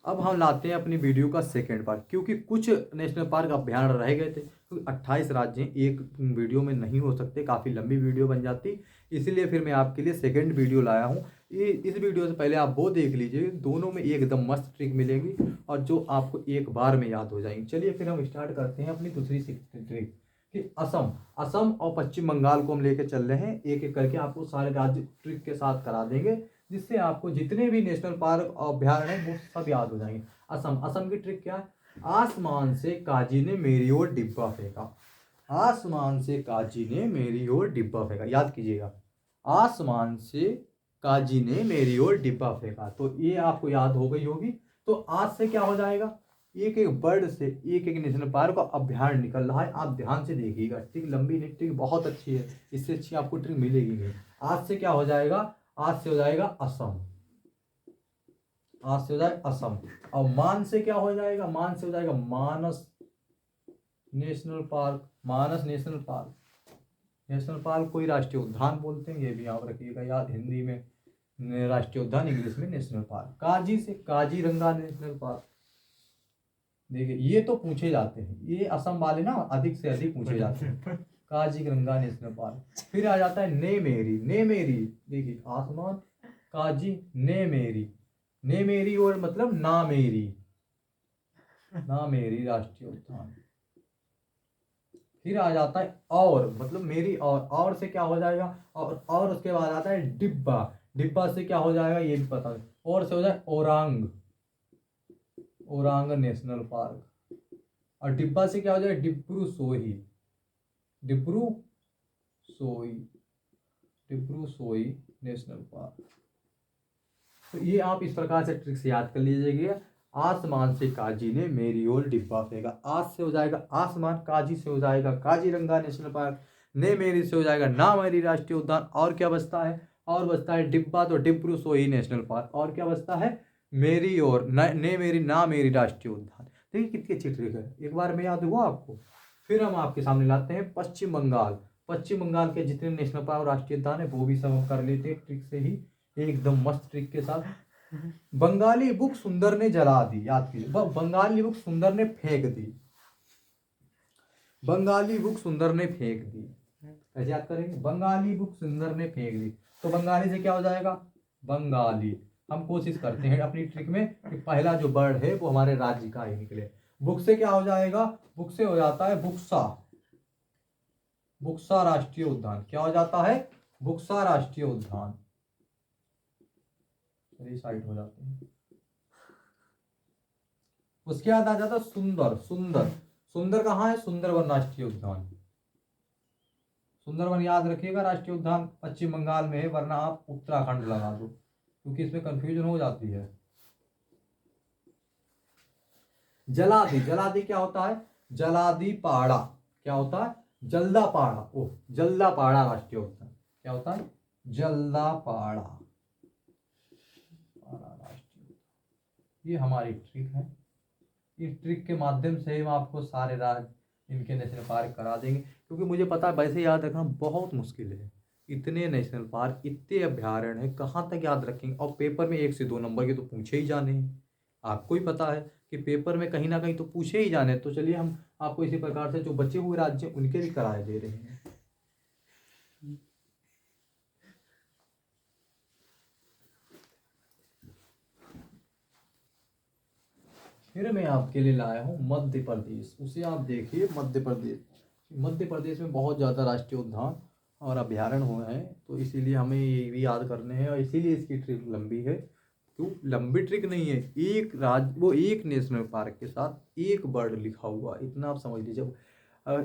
अब हम लाते हैं अपनी वीडियो का सेकेंड पार्ट, क्योंकि कुछ नेशनल पार्क अभ्यारण्य रह गए थे, क्योंकि 28 राज्य हैं, एक वीडियो में नहीं हो सकते, काफ़ी लंबी वीडियो बन जाती। इसीलिए फिर मैं आपके लिए सेकेंड वीडियो लाया हूँ। ये इस वीडियो से पहले आप वो देख लीजिए, दोनों में एकदम मस्त ट्रिक मिलेगी और जो आपको एक बार में याद हो जाएंगी। चलिए फिर हम स्टार्ट करते हैं अपनी दूसरी ट्रिक कि असम असम और पश्चिम बंगाल को हम लेकर चल रहे हैं। एक एक करके आपको सारे राज्य ट्रिक के साथ करा देंगे, जिससे आपको जितने भी नेशनल पार्क और अभ्यारण्य हैं वो सब याद हो जाएंगे। असम असम की ट्रिक क्या है? आसमान से काजी ने मेरी ओर डिब्बा फेंका। आसमान से काजी ने मेरी ओर डिब्बा फेंका, याद कीजिएगा। आसमान से काजी ने मेरी ओर डिब्बा फेंका, तो ये आपको याद हो गई होगी। तो आज से क्या हो जाएगा, एक एक बर्ड से एक एक नेशनल पार्क का अभ्यारण्य निकल रहा है। आप ध्यान से देखिएगा, ट्रिक लंबी नहीं, ट्रिक बहुत अच्छी है, इससे अच्छी आपको ट्रिक मिलेगी नहीं। आज से क्या हो जाएगा, आज से हो जाएगा असम, आज से हो जाएगा असम। और मान से क्या हो जाएगा, मान से हो जाएगा मानस नेशनल पार्क। मानस नेशनल पार्क, नेशनल पार्क कोई राष्ट्रीय उद्यान बोलते हैं, ये भी आप रखिएगा याद। हिंदी में राष्ट्रीय उद्यान, इंग्लिश में नेशनल पार्क। काजी से काजीरंगा नेशनल पार्क। देखिए ये तो पूछे जाते हैं, ये असम वाले ना अधिक से अधिक पूछे जाते हैं। Kaziranga national park. फिर आ जाता है नेमेरी। नेमेरी देखिए, आसमान काजी नेमेरी, नेमेरी और मतलब ना मेरी, ना मेरी राष्ट्रीय उद्यान। फिर आ जाता है और, मतलब मेरी और से क्या हो जाएगा, और उसके बाद आता है डिब्बा। डिब्बा से क्या हो जाएगा ये भी पता है, और से हो जाए ओरांग, ओरांग नेशनल पार्क। और डिब्बा से क्या हो जाएगा, डिब्रू सोही, डिब्रू सोई, डिब्रू सोई नेशनल पार्क। तो ये आप इस प्रकार से ट्रिक से याद कर लीजिएगा। आसमान से काजी ने मेरी ओर डिब्बा फेंका, आज से हो जाएगा आसमान, काजी से हो जाएगा काजीरंगा नेशनल पार्क, ने मेरी से हो जाएगा ना मेरी राष्ट्रीय उद्यान। और क्या बचता है, और बचता है डिब्बा, तो डिब्रू सोई नेशनल पार्क। और क्या बचता है, मेरी और ने मेरी ना मेरी राष्ट्रीय उद्यान। देखिए कितनी अच्छी ट्रिक है, एक बार में याद हुआ आपको। फिर हम आपके सामने लाते हैं पश्चिम बंगाल। पश्चिम बंगाल के जितने नेशनल पार्क और राष्ट्रीय उद्यान है वो भी सब हम कर लेते हैं ट्रिक से ही, एकदम मस्त ट्रिक के साथ। बंगाली बुक सुंदर ने जला दी, याद कीजिए, बंगाली बुक सुंदर ने फेंक दी, बंगाली बुक सुंदर ने फेंक दी। कैसे याद करेंगे, बंगाली बुक सुंदर ने फेंक दी, तो बंगाली से क्या हो जाएगा, बंगाली। हम कोशिश करते हैं अपनी ट्रिक में कि पहला जो वर्ड है वो हमारे राज्य का ही निकले। बुक से क्या हो जाएगा, बुक से हो जाता है बुक्सा, बुक्सा राष्ट्रीय उद्यान। क्या हो जाता है, बुक्सा राष्ट्रीय उद्यान। साइड हो जाते हैं। उसके बाद आ जाता सुंदर। सुंदर, सुंदर कहाँ है, सुंदरवन राष्ट्रीय उद्यान। सुंदरवन याद रखिएगा, राष्ट्रीय उद्यान पश्चिम बंगाल में है, वरना आप उत्तराखंड लगा दो क्योंकि इसमें कंफ्यूजन हो जाती है। जलादी, जलादी क्या होता है, जलादी पाड़ा। क्या होता है, जल्दापाड़ा। ओह, जल्दापाड़ा राष्ट्रीय उद्यान। क्या होता है, जल्दापाड़ा राष्ट्रीय। ये हमारी ट्रिक है, इस ट्रिक के माध्यम से हम आपको सारे राज्य इनके नेशनल पार्क करा देंगे, क्योंकि मुझे पता है वैसे याद रखना बहुत मुश्किल है। इतने नेशनल पार्क, इतने अभ्यारण्य हैं, कहाँ तक याद रखेंगे। और पेपर में 1 से 2 नंबर के तो पूछे ही जाने हैं, आपको ही पता है कि पेपर में कहीं ना कहीं तो पूछे ही जाने। तो चलिए हम आपको इसी प्रकार से जो बचे हुए राज्य उनके भी कराए दे रहे हैं। फिर मैं आपके लिए लाया हूँ मध्य प्रदेश। उसे आप देखिए, मध्य प्रदेश। मध्य प्रदेश में बहुत ज़्यादा राष्ट्रीय उद्यान और अभ्यारण्य हुए हैं, तो इसीलिए हमें ये भी याद करने हैं, और इसीलिए इसकी ट्रिक लंबी है। क्यों लंबी ट्रिक नहीं है, एक राज्य वो एक नेशनल पार्क के साथ एक बर्ड लिखा हुआ, इतना आप समझ लीजिए।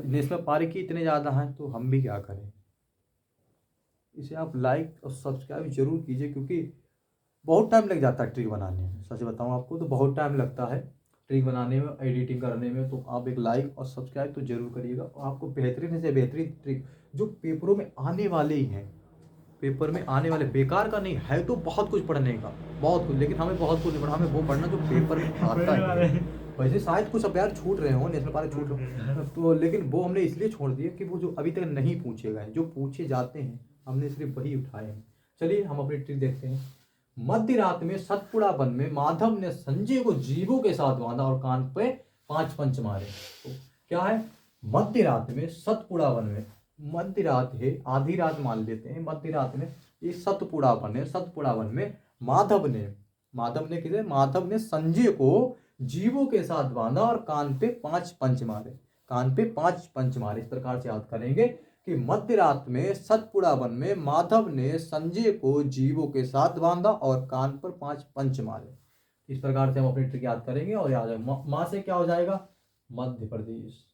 नेशनल पार्क ही इतने ज़्यादा हैं तो हम भी क्या करें। इसे आप लाइक और सब्सक्राइब जरूर कीजिए, क्योंकि बहुत टाइम लग जाता है ट्रिक बनाने में। सच बताऊं आपको तो बहुत टाइम लगता है ट्रिक बनाने में, एडिटिंग करने में। तो आप एक लाइक और सब्सक्राइब तो जरूर करिएगा, और आपको बेहतरीन से बेहतरीन ट्रिक जो पेपरों में आने वाले ही हैं, पेपर में आने वाले, बेकार का नहीं है तो बहुत कुछ पढ़ने का, बहुत कुछ। लेकिन हमें बहुत कुछ नहीं पढ़ना, हमें वो पढ़ना जो पेपर में आता है। वैसे शायद कुछ अभ्यार छूट रहे हो, नेशनल पार्क छूट रहे तो, लेकिन वो हमने इसलिए छोड़ दिए कि वो जो अभी तक नहीं पूछे गए, जो पूछे जाते हैं हमने सिर्फ वही उठाए हैं। चलिए हम अपनी ट्रिक देखते हैं। मध्य रात में सतपुड़ा वन में माधव ने संजय को जीवों के साथ बांधा और कान पे 5 पंच मारे। तो क्या है, मध्य रात में सतपुड़ा वन में, मध्य रात है, आधी रात मान लेते हैं, मध्य रात में ये सतपुड़ा वन है, सतपुड़ा वन में माधव ने किसे, माधव ने संजय को जीवों के साथ बांधा और कान पे 5 पंच मारे, कान पे 5 पंच मारे। इस प्रकार से याद करेंगे कि मध्य रात में सतपुड़ा वन में माधव ने संजय को जीवों के साथ बांधा और कान पर 5 पंच मारे। इस प्रकार से हम अपनी ट्रिक याद करेंगे और याद है माँ से क्या हो जाएगा, मध्य प्रदेश।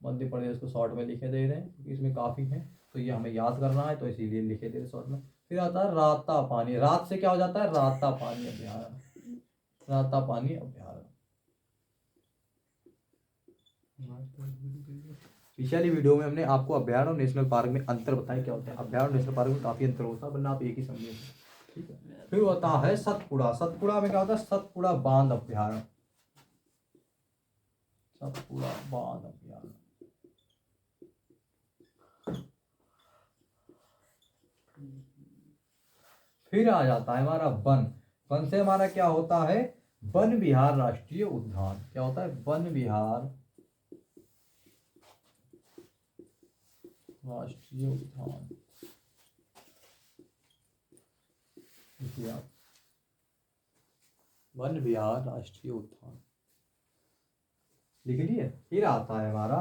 मध्य प्रदेश को शॉर्ट में लिखे दे रहे हैं क्योंकि इसमें काफी है, तो ये हमें याद करना है, तो इसीलिए लिखे दे रहे शॉर्ट में। फिर आता है राता पानी, रात से क्या हो जाता है, राता पानी अभ्यारण्य, राता पानी अभ्यारण्य। पिछली वीडियो में हमने आपको अभ्यारण्य और नेशनल पार्क में अंतर बताया क्या होता है। अभ्यारण्य नेशनल पार्क में काफी अंतर होता है, वरना आप एक ही समझिए, ठीक है। फिर होता है सतपुड़ा, सतपुड़ा में क्या होता है, सतपुड़ा बांध अभ्यारण्य, सतपुड़ा बांध अभ्यारण्य। फिर आ जाता है हमारा वन, वन से हमारा क्या होता है, वन विहार राष्ट्रीय उद्यान। क्या होता है, वन विहार राष्ट्रीय उद्यान। वन विहार राष्ट्रीय उद्यान लिख लिए। फिर आता है हमारा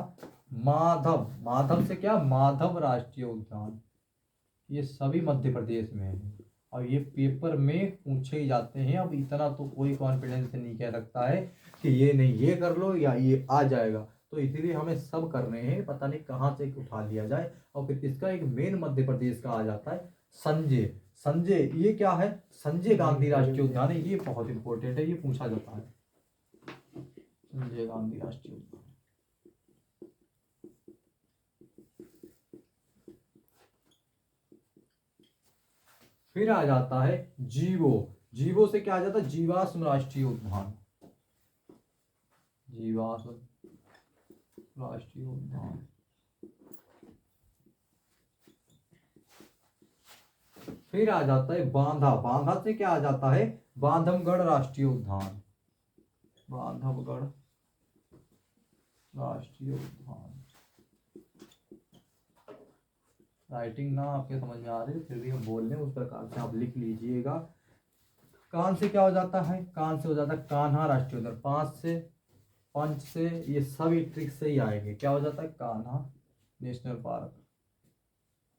माधव, माधव से क्या, माधव राष्ट्रीय उद्यान। ये सभी मध्य प्रदेश में है और ये पेपर में पूछे ही जाते हैं। अब इतना तो कोई कॉन्फिडेंस नहीं कह सकता है कि ये नहीं ये कर लो या ये आ जाएगा, तो इसीलिए हमें सब करने हैं, पता नहीं कहाँ से उठा लिया जाए। और फिर इसका एक मेन मध्य प्रदेश का आ जाता है संजय, संजय ये क्या है, संजय गांधी राष्ट्रीय उद्यान है, ये बहुत इंपॉर्टेंट है, ये पूछा जाता है, संजय गांधी राष्ट्रीय उद्यान। फिर आ जाता है जीवो, जीवो से क्या आ जाता है, जीवाश्म राष्ट्रीय उद्यान, जीवाश्म राष्ट्रीय उद्यान। फिर आ जाता है बांधा, बांधा से क्या आ जाता है, बांधवगढ़ राष्ट्रीय उद्यान, बांधवगढ़ राष्ट्रीय उद्यान। राइटिंग ना आपके समझ में आ रही, फिर भी हम बोल रहे हैं उस प्रकार से आप लिख लीजिएगा। कान से क्या हो जाता है, कान से हो जाता है कान्हा राष्ट्रीय उद्यान, 5 से पंच से ये सभी ट्रिक से ही आएंगे। क्या हो जाता है, कान्हा नेशनल पार्क,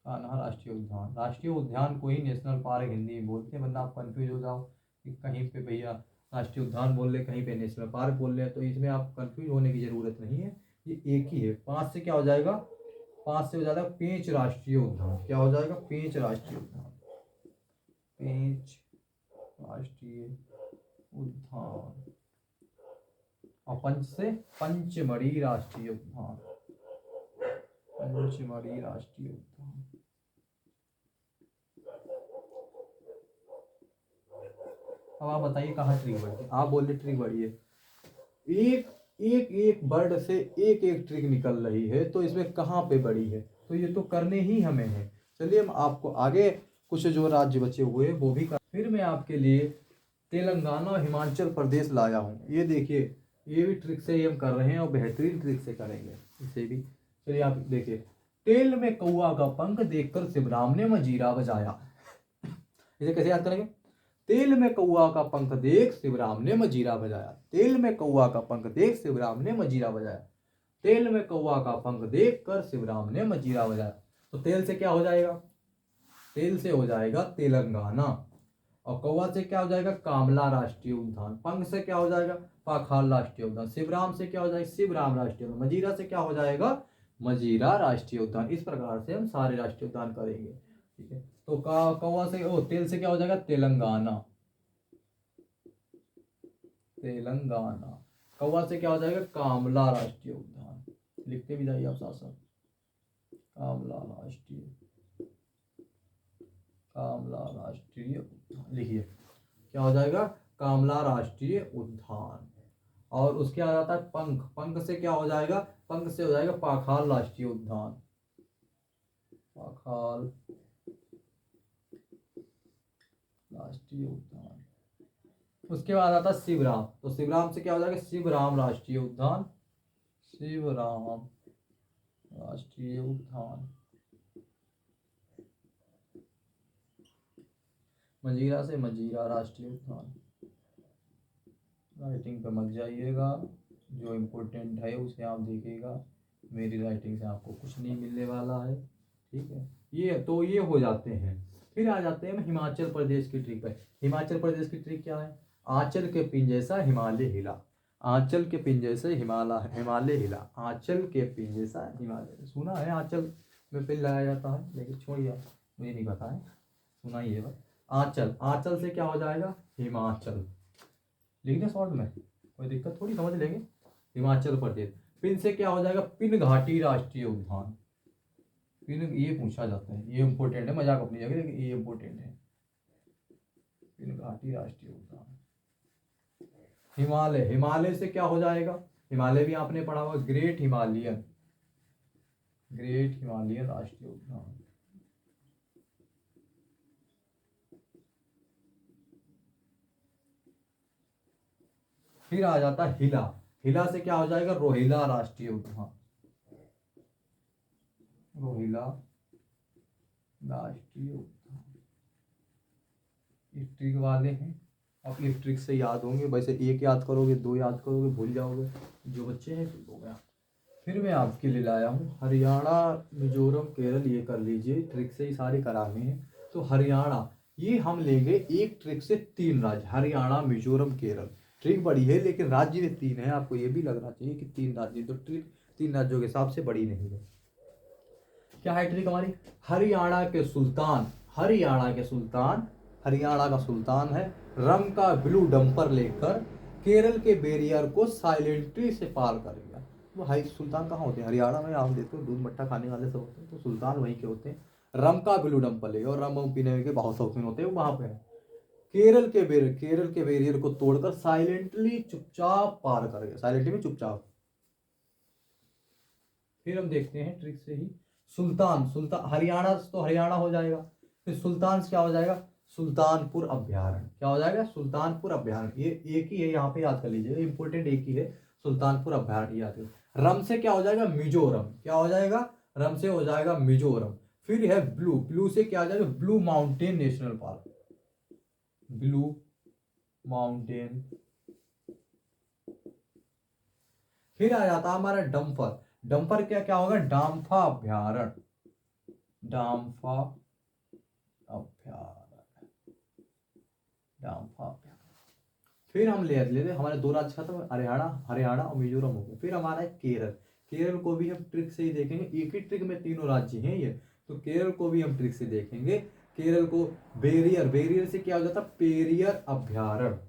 कान्हा राष्ट्रीय उद्यान। राष्ट्रीय उद्यान को ही नेशनल पार्क हिंदी में बोलते हैं, वरना आप कंफ्यूज हो जाओ कि कहीं पे भैया राष्ट्रीय उद्यान बोल रहे, कहीं पे नेशनल पार्क बोल रहे हैं, तो इसमें आप कंफ्यूज होने की जरूरत नहीं है, ये एक ही है। 5 से क्या हो जाएगा, 5 से हो जाएगा पेंच राष्ट्रीय उद्यान। क्या हो जाएगा, पेंच राष्ट्रीय उद्यान, पेंच राष्ट्रीय उद्यान। और पंच से पंचमढ़ी राष्ट्रीय उद्यान, पंचमढ़ी राष्ट्रीय उद्यान। अब आप बताइए कहाँ ट्रिक बड़ी है, आप बोल रहे ट्रिक बड़ी है, एक एक एक वर्ड से एक एक ट्रिक निकल रही है, तो इसमें कहाँ पे बड़ी है, तो ये तो करने ही हमें है। चलिए हम आपको आगे कुछ जो राज्य बचे हुए वो भी कर। फिर मैं आपके लिए तेलंगाना और हिमाचल प्रदेश लाया हूँ, ये देखिए, ये भी ट्रिक से ही हम कर रहे हैं और बेहतरीन ट्रिक से करेंगे इसे भी। चलिए आप देखिए, तेल में कौआ का पंख देखकर शिवराम ने मजीरा बजाया। इसे कैसे याद करेंगे, तेल में कौआ का पंख देख शिवराम ने मजीरा बजाया, तेल में कौआ का पंख देख शिवराम ने मजीरा बजाया, तेल में कौआ का पंख देख कर शिवराम ने मजीरा बजाया। तो तेल से क्या हो जाएगा, तेल से हो जाएगा तेलंगाना, और कौआ से क्या हो जाएगा, कामला राष्ट्रीय उद्यान, पंख से क्या हो जाएगा, पाखाल राष्ट्रीय उद्यान, शिवराम से क्या हो जाएगा, शिवराम राष्ट्रीय उद्यान, मजीरा से क्या हो जाएगा, मजीरा राष्ट्रीय उद्यान। इस प्रकार से हम सारे राष्ट्रीय उद्यान करेंगे, ठीक है। तो कौवा से तेल से क्या हो जाएगा, तेलंगाना, तेलंगाना। कौवा से क्या हो जाएगा, कामला राष्ट्रीय उद्यान, लिखते भी जाइए आप साथ साथ, कामला राष्ट्रीय, कामला राष्ट्रीय उद्यान लिखिए, क्या हो जाएगा, कामला राष्ट्रीय उद्यान। और उसके आ जाता है पंख, पंख से क्या हो जाएगा, पंख से हो जाएगा पाखाल राष्ट्रीय उद्यान, पाखाल राष्ट्रीय उद्यान। उसके बाद आता है शिवराम, तो शिवराम से क्या हो जाएगा, शिवराम राष्ट्रीय उद्यान, शिवराम राष्ट्रीय उद्यान। मजीरा से मजीरा राष्ट्रीय उद्यान। राइटिंग पे मत जाइएगा, जो इम्पोर्टेंट है उसे आप देखिएगा, मेरी राइटिंग से आपको कुछ नहीं मिलने वाला है, ठीक है। ये हो जाते हैं। फिर आ जाते हैं हम हिमाचल प्रदेश की ट्रिप पे। हिमाचल प्रदेश की ट्रिप क्या है, आंचल के पिन जैसा हिमालय हिला, आंचल के पिन जैसे हिमालय हिला, आंचल के पिन जैसा हिमालय। सुना है आंचल में पिन लगाया जाता है, लेकिन छोड़िए, मुझे नहीं पता है, सुना ही है बस। आंचल, आंचल से क्या हो जाएगा, हिमाचल। लिखने शॉर्ट में कोई दिक्कत थोड़ी, समझ लेंगे। हिमाचल प्रदेश। पिन से क्या हो जाएगा, पिन घाटी राष्ट्रीय उद्यान। पिन, ये पूछा जाता है, ये इंपॉर्टेंट है, मजाक अपनी जगह, लेकिन ये इंपॉर्टेंट है। पिन घाटी राष्ट्रीय उद्यान। हिमालय, हिमालय से क्या हो जाएगा, हिमालय भी आपने पढ़ा होगा, ग्रेट हिमालयन, ग्रेट हिमालयन राष्ट्रीय उद्यान। फिर आ जाता है हिला, हिला से क्या हो जाएगा, रोहिला राष्ट्रीय उद्यान, रोहिला राष्ट्रीय उद्यान। ये ट्रिक वाले हैं, आप ये ट्रिक से याद होंगे, वैसे एक याद करोगे, दो याद करोगे, भूल जाओगे, जो बच्चे हैं फिर हो गया। फिर मैं आपके लिए लाया हूँ हरियाणा, मिजोरम, केरल, ये कर लीजिए, ट्रिक से ही सारे कराने हैं। तो हरियाणा, ये हम लेंगे एक ट्रिक से 3 राज्य, हरियाणा, मिजोरम, केरल। ट्रिक बड़ी है लेकिन राज्य में 3 है, आपको ये भी लगना चाहिए कि 3 राज्य, तो ट्रिक 3 राज्यों के हिसाब से बड़ी नहीं है। क्या है ट्रिक हमारी, हरियाणा के सुल्तान, हरियाणा के सुल्तान, हरियाणा का सुल्तान है, रम का ब्लू डंपर लेकर केरल के बैरियर को साइलेंटली से पार कर गया। वो हाई सुल्तान कहाँ होते हैं, हरियाणा में आप देखो दूध मट्ठा खाने वाले सब होते हैं, तो सुल्तान वहीं के होते हैं। रम का ब्लू डंपर लेगा, और रम पीने के बहुत शौकीन होते हैं, वहां पे है। केरल के बैरियर को तोड़कर साइलेंटली चुपचाप पार कर गया, साइलेंटली में चुपचाप। फिर हम देखते हैं ट्रिक से ही, सुल्तान, सुल्तान हरियाणा तो हरियाणा हो जाएगा, फिर सुल्तान से क्या हो जाएगा, सुल्तानपुर अभ्यारण्य, क्या हो जाएगा, सुल्तानपुर अभ्यारण्य। ये एक ही है, यहाँ पे याद कर लीजिए, इंपोर्टेंट एक ही है, सुल्तानपुर अभ्यारण्य याद है। रम से क्या हो जाएगा, मिजोरम, क्या हो जाएगा, रम से हो जाएगा मिजोरम। फिर है ब्लू, ब्लू से क्या हो जाएगा, blue mountain national park, blue mountain. फिर आ जाता है हमारा डम्पर, डंपर क्या क्या होगा, डाम्फा अभ्यारण्य, डाम्फा अभ्यारण्य, डाम्फा अभ्यारण्य। फिर हम ले लेते, हमारे 2 राज्य खत्म, हरियाणा, हरियाणा और मिजोरम हो गए। फिर हमारा है केरल, केरल को भी हम ट्रिक से ही देखेंगे, एक ही ट्रिक में 3 राज्य हैं ये, तो केरल को भी हम ट्रिक से देखेंगे। केरल को बैरियर, बैरियर से क्या हो जाता, पेरियर अभ्यारण्य,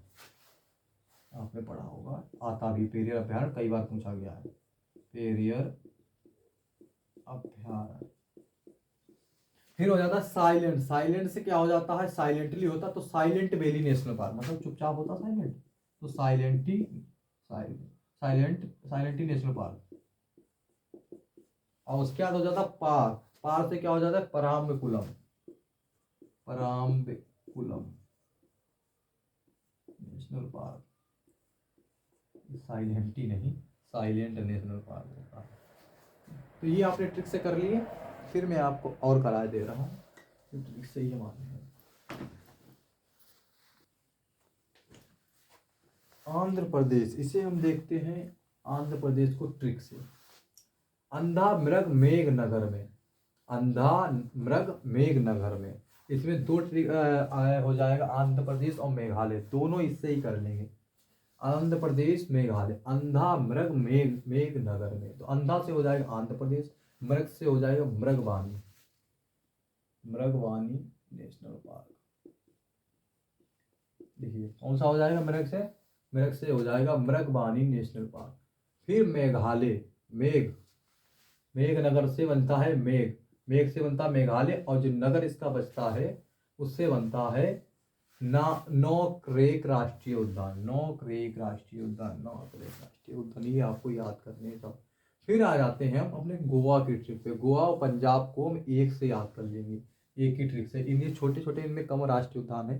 आपने पढ़ा होगा, आता भी पेरियर अभ्यारण्य, कई बार पूछा गया है, पेरियर अभ्यारण्य। फिर हो जाता है साइलेंट, साइलेंट से क्या हो जाता है, साइलेंटली होता, तो साइलेंट वैली नेशनल पार्क, मतलब चुपचाप होता साइलेंट, तो साइलेंटी, साइलेंटी नेशनल पार्क। और उसके बाद हो जाता पार, पार से क्या हो जाता है, पराम्बकुलम, पराम्बकुलम नेशनल पार्क, साइलेंटी नहीं, साइलेंट नेशनल पार्क होता है। तो ये आपने ट्रिक से कर लिए। फिर मैं आपको और करार दे रहा हूँ, ट्रिक से ही मालूम है। आंध्र प्रदेश, इसे हम देखते हैं आंध्र प्रदेश को ट्रिक से। अंधा मृग मेघनगर में, अंधा मृग मेघनगर में, इसमें 2 ट्रिक हो जाएगा, आंध्र प्रदेश और मेघालय, दोनों इससे ही कर लेंगे, आंध्र प्रदेश मेघालय, अंधा मृग मेघनगर में। तो अंधा से हो जाएगा आंध्र प्रदेश, मृग से हो जाएगा मृगवानी, मृगवानी नेशनल पार्क। देखिए कौन सा हो जाएगा, मृग से हो जाएगा मृगवानी नेशनल पार्क। फिर मेघालय, मेघनगर से बनता है मेघ से बनता है मेघालय, और जो नगर इसका बचता है उससे बनता है नौक्रेक राष्ट्रीय उद्यान, नौक्रेक राष्ट्रीय उद्यान, नौक्रेक राष्ट्रीय उद्यान, ये आपको याद करने का। फिर आ जाते हैं हम अपने गोवा की ट्रिप पे, गोवा और पंजाब को हम एक से याद कर लेंगे, एक ही ट्रिक से। इन्हें छोटे छोटे, इनमें कम राष्ट्रीय उद्यान है,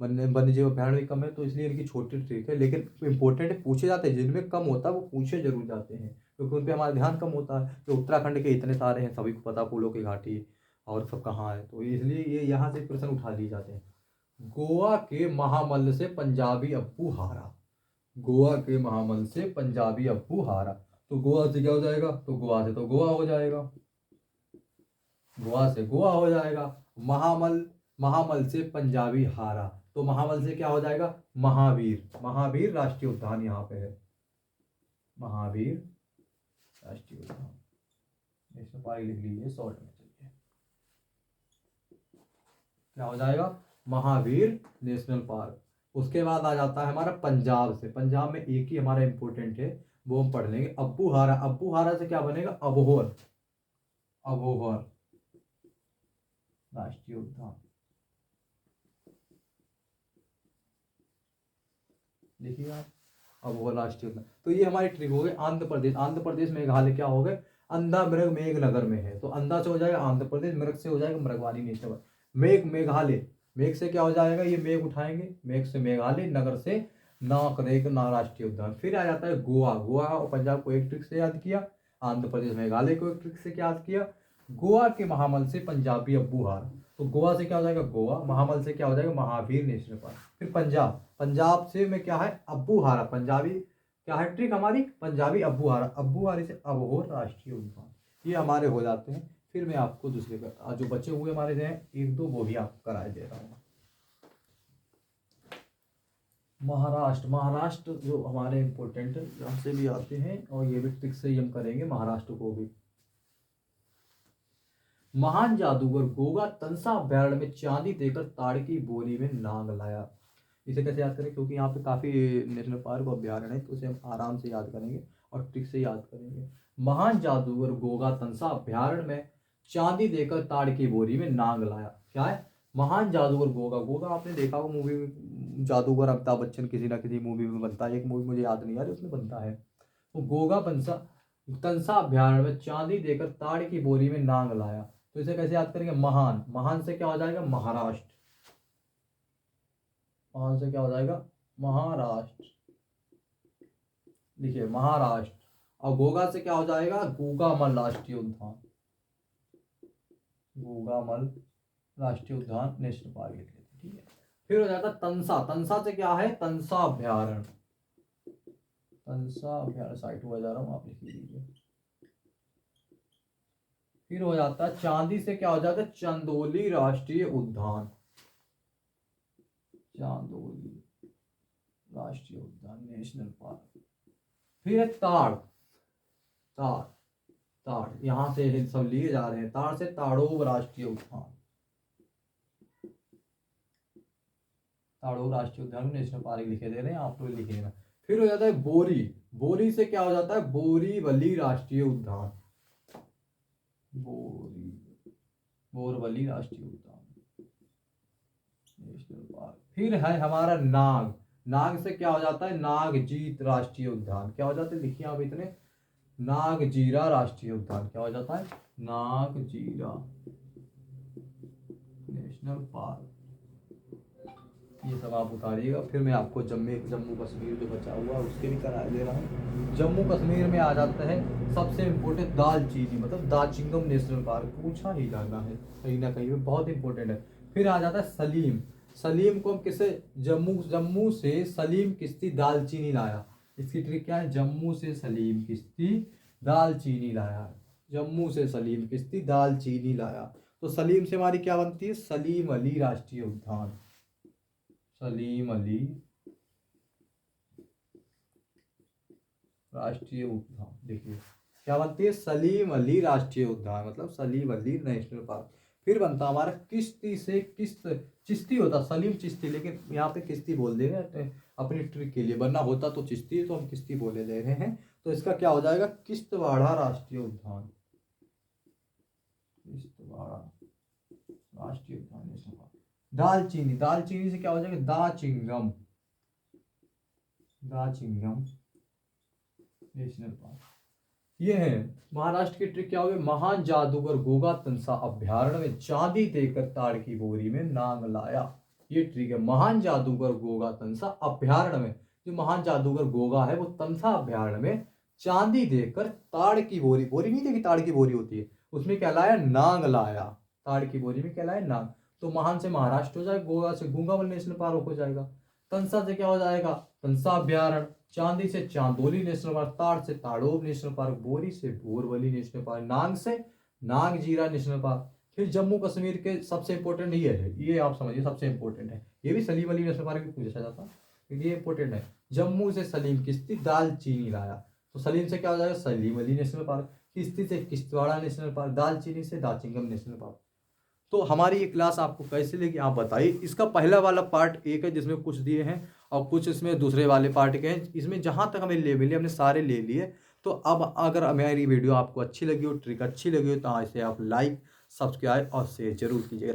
वन्य जीव अभ्यारण्य भी कम है, तो इसलिए इनकी छोटी ट्रिक है, लेकिन इंपॉर्टेंट है, पूछे जाते हैं। जिनमें कम होता है वो पूछे जरूर जाते हैं, क्योंकि उन पे हमारा ध्यान कम होता है। तो उत्तराखंड के इतने सारे हैं, सभी को पता फूलों की घाटी और सब कहाँ है, तो इसलिए ये यहाँ से प्रश्न उठा लिए जाते हैं। गोवा के महामल्ल से पंजाबी अप्पू हारा। गोवा के महामल्ल से पंजाबी अप्पू हारा, तो गोवा से क्या हो जाएगा, तो गोवा से तो गोवा हो जाएगा, गोवा से गोवा हो जाएगा। महामल, महामल से पंजाबी हारा, तो महामल से क्या हो जाएगा, महावीर। महावीर राष्ट्रीय उद्यान यहाँ पे है, महावीर राष्ट्रीय उद्यान। इसमें पारी लिख लीजिए शॉर्ट में। चलिए क्या हो जाएगा, महावीर नेशनल पार्क। उसके बाद आ जाता है हमारा पंजाब से। पंजाब में एक ही हमारा इंपॉर्टेंट है, वो हम पढ़ लेंगे, अब्बू हारा। अब्बू हारा से क्या बनेगा, अबोहर, अबोहर राष्ट्रीय उद्यान। देखिए आप, अबोहर राष्ट्रीय उद्यान। तो ये हमारी ट्रिक हो गई। आंध्र प्रदेश, आंध्र प्रदेश मेघालय क्या हो गए, अंधा मृग मेघनगर में है, तो अंधा से हो जाएगा आंध्र प्रदेश, मृग से हो जाएगा मृगवानी नेशनल पार्क। मेघ, मेघालय, मेघ से क्या हो जाएगा, ये मेघ उठाएंगे, मेघ से मेघालय, नगर से नाकरेक ना राष्ट्रीय उद्यान। फिर आ जाता है गोवा। गोवा और पंजाब को एक ट्रिक से याद किया, आंध्र प्रदेश मेघालय को एक ट्रिक से याद किया। गोवा के महामल से पंजाबी अब्बू हार, तो गोवा से क्या हो जाएगा गोवा, महामल से क्या हो जाएगा महावीर नेशनल पार्क। फिर पंजाब, पंजाब से में क्या है, अब्बू हारा, पंजाबी क्या है ट्रिक हमारी, पंजाबी अब्बू हारा, अब्बू हारे से अबोहर राष्ट्रीय उद्यान। ये हमारे हो जाते हैं। फिर मैं आपको दूसरे का जो बचे हुए हमारे हैं एक दो, वो भी आपको कराए दे रहा हूँ। महाराष्ट्र, महाराष्ट्र जो हमारे इंपॉर्टेंट है, यहाँ से भी आते हैं, और ये भी ट्रिक से ही हम करेंगे महाराष्ट्र को भी। महान जादूगर गोगा तंसा अभ्यारण्य में चांदी देकर ताड़ की बोरी में नांग लाया। इसे कैसे याद करें, क्योंकि यहाँ पे काफी नेशनल पार्क और अभ्यारण्य है, तो उसे हम आराम से याद करेंगे और ट्रिक से याद करेंगे। महान जादूगर गोगा तंसा अभ्यारण्य में चांदी देकर ताड़ की बोरी में नांग लाया। क्या है, महान जादूगर गोगा। गोगा आपने देखा होगा मूवी में, जादूगर अमिताभ बच्चन किसी ना किसी मूवी में बनता है, एक मूवी मुझे याद नहीं आ रही उसमें बनता है। तो गोगा तंसा, तंसा अभ्यारण्य में चांदी देकर ताड़ की बोरी में नांग लाया, तो इसे कैसे याद करेंगे, महान, महान से क्या हो जाएगा महाराष्ट्र, महान से क्या हो जाएगा महाराष्ट्र, लिखिए महाराष्ट्र। और गोगा से क्या हो जाएगा गोगामल राष्ट्रीय उद्यान, गोगामल राष्ट्रीय उद्यान नेशनल पार्क लिख लेते, ठीक है। फिर हो जाता तंसा, तंसा से क्या है तंसा अभ्यारण्य, तंसा अभ्यारण्य साइट हुआ जा रहा हूँ, आप लिख लीजिए। फिर हो जाता है चांदी से क्या हो जाता है चंदोली राष्ट्रीय उद्यान, चांदोली राष्ट्रीय उद्यान नेशनल पार्क। फिर है ताड़, ताड़, ताड़ यहां से सब लिए जा रहे हैं, ताड़ से ताड़ोब राष्ट्रीय उद्यान, ताड़ोब राष्ट्रीय उद्यान नेशनल पार्क लिखे दे रहे हैं, आप लोग लिखिएगा। फिर हो जाता है बोरी, बोरी से क्या हो जाता है बोरीवली राष्ट्रीय उद्यान, बोरी, बोरवली राष्ट्रीय उद्यान नेशनल पार्क। फिर है हमारा नाग, नाग से क्या हो जाता है नागजीत राष्ट्रीय उद्यान, क्या हो जाता है लिखिए आप इतने, नागजीरा राष्ट्रीय उद्यान, क्या हो जाता है नागजीरा नेशनल पार्क। ये सब आप उतारिएगा। फिर मैं आपको जम्मू कश्मीर जो बचा हुआ उसके भी करा दे रहा हूँ। जम्मू कश्मीर में आ जाता है सबसे इम्पोर्टेंट दालचीनी, मतलब दाचिंगम नेशनल पार्क, पूछा ही जाना है कहीं ना कहीं, बहुत इंपॉर्टेंट है। फिर आ जाता है सलीम, सलीम को हम किसे, जम्मू से सलीम किश्ती दालचीनी लाया। इसकी ट्रिक क्या है, जम्मू से सलीम किश्ती दालचीनी लाया, जम्मू से सलीम किश्ती दालचीनी लाया। तो सलीम से हमारी क्या बनती है सलीम अली राष्ट्रीय उद्यान, सलीम अली राष्ट्रीय उद्यान। देखिए क्या बनती है सलीम अली राष्ट्रीय उद्यान, मतलब सलीम अली नेशनल पार्क। फिर बनता हमारा किश्ती से किस्त, चिश्ती होता सलीम चिश्ती, लेकिन यहाँ पे किश्ती बोल दे रहे हैं अपनी ट्रिक के लिए, वरना होता तो चिश्ती, तो हम किश्ती बोले ले रहे हैं। तो इसका क्या हो जाएगा किश्तवाड़ा राष्ट्रीय उद्यान, किश्तवाड़ा राष्ट्रीय उद्यान नेशनल पार्क। दालचीनी, दालचीनी से क्या हो जाएगा दाचिंगम, दाचिंगम नेशनल पार्क। ये है महाराष्ट्र की ट्रिक। क्या हो गई, महान जादूगर गोगा तंसा अभ्यारण्य में चांदी देकर ताड़ की बोरी में नांग लाया। ये ट्रिक है। महान जादूगर गोगा तंसा अभ्यारण्य में, जो महान जादूगर गोगा है वो तंसा अभ्यारण्य में चांदी देकर ताड़ की बोरी, बोरी नहीं देखी ताड़ की बोरी होती है, उसमें क्या लाया, नांग लाया। ताड़ की बोरी में क्या लाया, नांग। तो महान से महाराष्ट्र हो जाएगा, गोगा से गंगावल नेशनल पार्क हो जाएगा, तंसा से क्या हो जाएगा, तंसा अभ्यारण्य, चांदी से चांदोली नेशनल पार्क, ताड़ से ताड़ोब नेशनल पार्क, बोरी से बोरवली नेशनल पार्क, नांग से नागजीरा नेशनल पार्क। फिर जम्मू कश्मीर के सबसे इंपॉर्टेंट ये है, ये आप समझिए सबसे इंपॉर्टेंट है, ये भी सलीम अली नेशनल पार्क भी पूछा जाता है, क्योंकि ये इंपॉर्टेंट है। जम्मू से सलीम किश्ती दालचीनी लाया, तो सलीम से क्या हो जाएगा, सलीम अली नेशनल पार्क, किश्ती से किश्तवाड़ा नेशनल पार्क, दालचीनी से दाचिंगम नेशनल पार्क। तो हमारी ये क्लास आपको कैसे लगी आप बताइए। इसका पहला वाला पार्ट एक है जिसमें कुछ दिए हैं और कुछ इसमें दूसरे वाले पार्ट के हैं, इसमें जहाँ तक हमें ले मिले हमने सारे ले लिए। तो अब अगर मेरी वीडियो आपको अच्छी लगी हो, ट्रिक अच्छी लगी हो, तो इसे आप लाइक, सब्सक्राइब और शेयर जरूर कीजिएगा।